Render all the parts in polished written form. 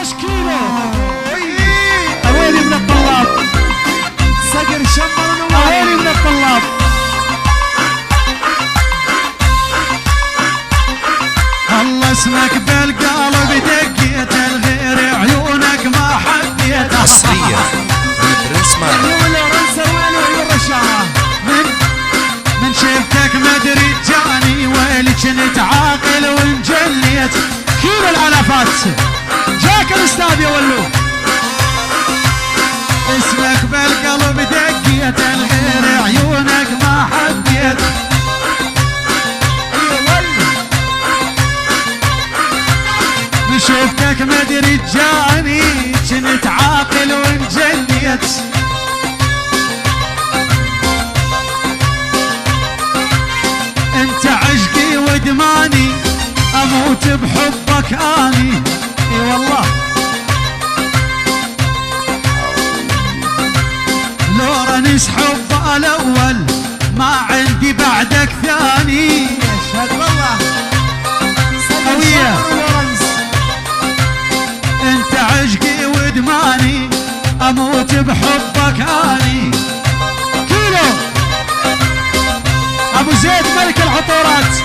الرش كيلو اويلي من الطلاب صقر شمر نواري اويلي من الطلاب الله اسمك بالقلب دقيت الغير عيونك ما حبيت حصرية من برنس مارو من شفتك مدري جاني ويلي كنت عاقل وانجليت كيلو الالافات جاك الاستاذ يا ولو اسمك بالقلب دقيت الغير عيونك ما حبيت من شفتك مدري جاني كنت عاقل وانجليت انت عشقي ودماني اموت بحبك اني اي والله لو رنس حب الاول ما عندي بعدك ثاني اشهد والله قوية انت عشقي ودماني اموت بحبك اني كيلو ابو زيد ملك العطورات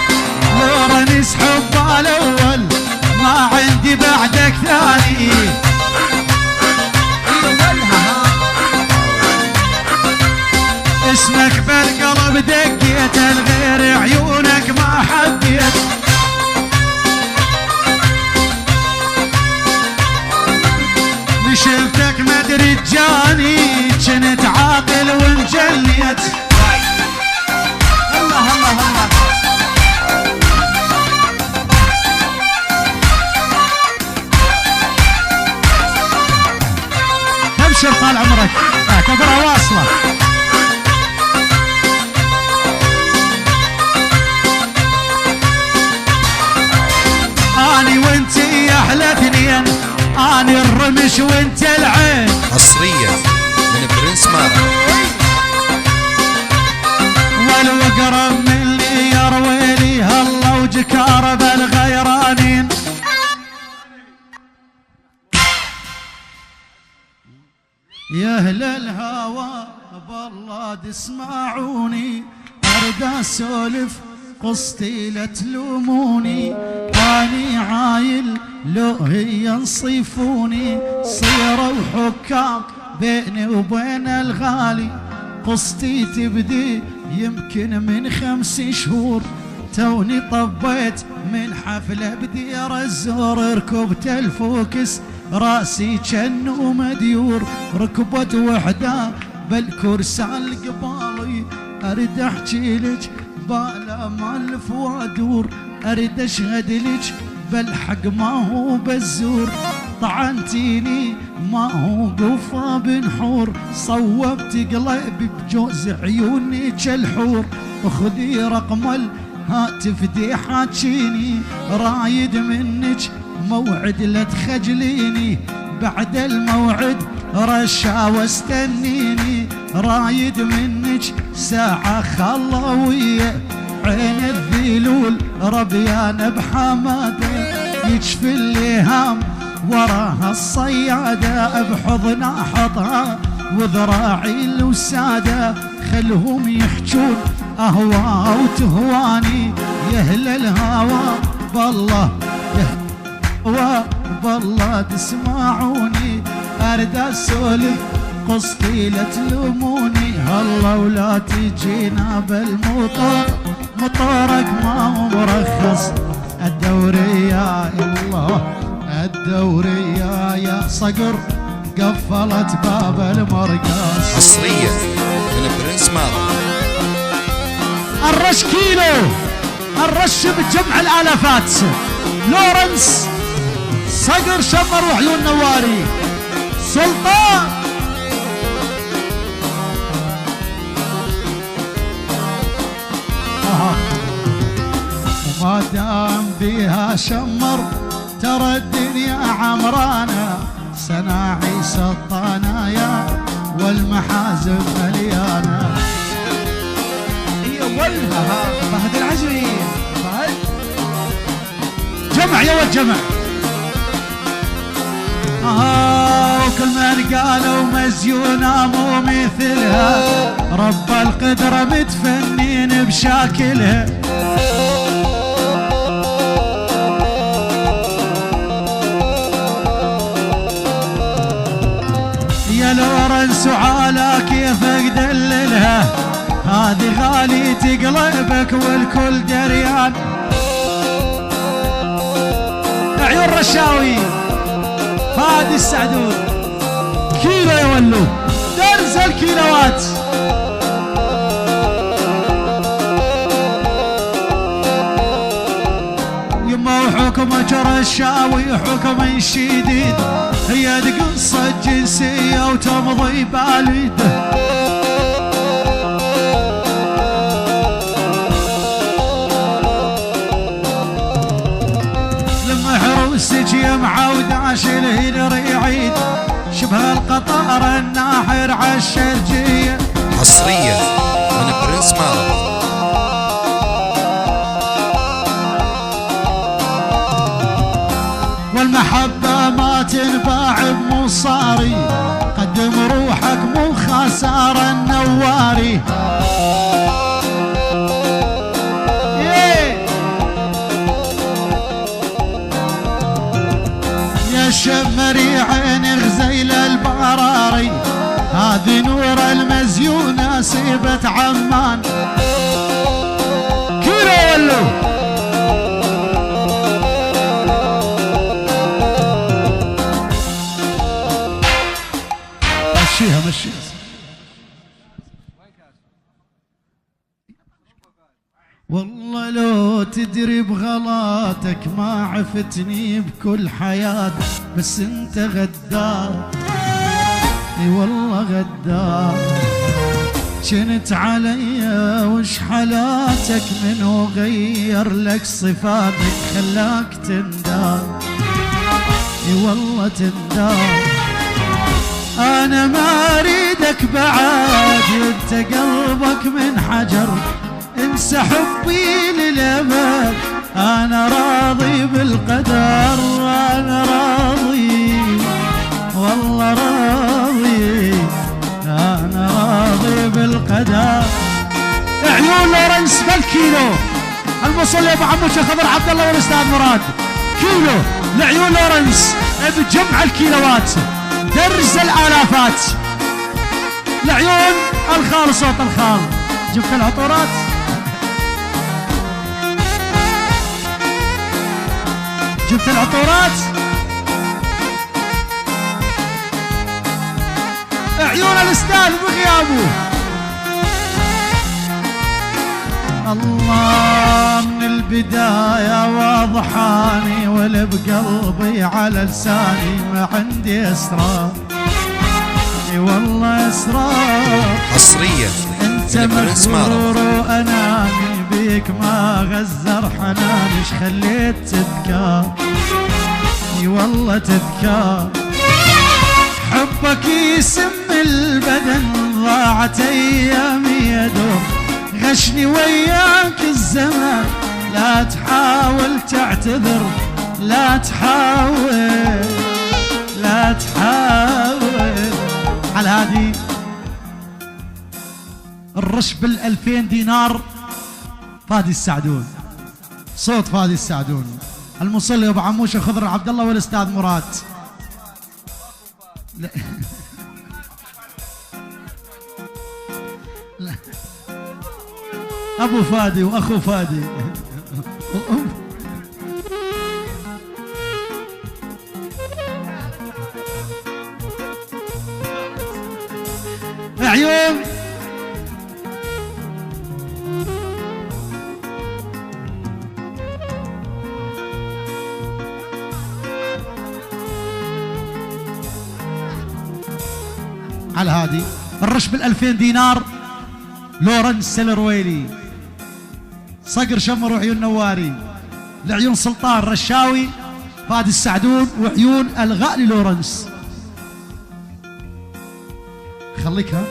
لو رنس حب الاول ما عندي بعدك ثاني اسمك بالقلب دقيت الغير عيونك ما حبيت من شفتك مدري جاني كنت عاقل وانجليت الله الله الله ابشر طال عمرك اعتبرها واصله اني وانتي يا احلى اثنين اني الرمش وانت العين حصرية من برنس مارو ولو اقرب مني يا رويلي هالله وجكار بالغيرانين يا اهل الهوى بالله تسمعوني ارد اسولف قصتي لا تلوموني اني عايل لو هي نصيفوني صيروا حكام بيني وبين الغالي قصتي تبدي يمكن من 5 شهور توني طبيت من حفلة بدير الزور ركبت الفوكس راسي جنو مديور ركبت وحدة بالكرسال قبالي اريد احكي لك بالا ما الف وادور اريد اشهد لك بالحق ما هو بالزور طعنتيني ما هو قفا بنحور صوبت قلبي بجوز عيونك الحور خذي رقم الهاتف دي حاجيني رايد منك موعد لا تخجليني بعد الموعد رشا واستنيني رايد منك ساعة خلوية عين الذيلول ربيان بحماده يجفي اللهام وراها الصيادة بحضنها حطها وذراعي الوسادة خلهم يحجون أهوى وتهواني يا أهل الهوى بالله يا بالله تسمعوني أرد أسولف قصتي لا تلوموني هلا ولا تجينا بالمطار مطارك ما هو مرخص الدوري يا الله الدوري يا صقر قفلت باب المركز حصرية من برنس مارو الرش كيلو الرش بجمع الالافات لورنس صقر شمر وعيون نواري سلطان وما دام بيها شمر ترى الدنيا عمرانة سناعي سطانايا والمحازم مليانة هي ولها فهد العجري فهد جمع يا ولد جمع قالوا مزيونة مو مثلها، رب القدرة متفنين بشاكلها. يا لورنس وعلى كيفك دللها، هذه غالي تقلبك والكل دريان. عيون رشاوي فادي السعدون كيلو يولوا درز الكيلوات. يما وحكمك رشاوي حكم شديد، هي قصة جنسية وتمضي باليده. عروسك يا معود عاشل الريعيد، شبه القطار الناحر عالشرجية. حصريا من برنس مارا. والمحبة ما تنباع بمصاري، قدم روحك مو خسارة النواري. شمري عين غزيل البراري، هذه نور المزيونة سيبة عمان. كيلو ولو مشيها مشيها. والله لو تدري بغلاتك ما عفتني بكل حياتك، بس انت غدار. اي والله غدار، جنت عليا وش حالاتك، منو غير لك صفاتك خلاك تندار. اي والله تندار، انا ما اريدك بعد، انت قلبك من حجر، انسى حبي للأبد. أنا راضي بالقدر، أنا راضي والله راضي، أنا راضي بالقدر. عيون لورنس بالكيلو، المصلي يا ابو عموش خضر عبد الله والاستاذ مراد. كيلو لعيون لورنس بجمع الكيلوات، درز الآلافات. لعيون الخال صوت الخال، جبت العطورات. جبت العطورات. عيون الاستاذ بغيابه. الله من البداية واضحاني، ولا بقلبي على لساني ما عندي اسرار. اي والله اسرار. حصريا انت مغرور واناني، بيك ما غزر حناني، ايش خليت تذكار. اي والله تذكار، حبك يسم البدن، ضاعت ايامي يدور، غشني وياك الزمان. لا تحاول تعتذر، لا تحاول، لا تحاول. على هادي الرش بال2000 دينار فادي السعدون، صوت فادي السعدون. المصلي ابو عموش خضر عبد الله والاستاذ مراد. لا لا ابو فادي واخو فادي. عيون على هادي الرش بال2000 دينار لورنس الرويلي، صقر شمر وعيون نواري. لعيون سلطان رشاوي فادي السعدون، وعيون الغالي لورنس. خليكها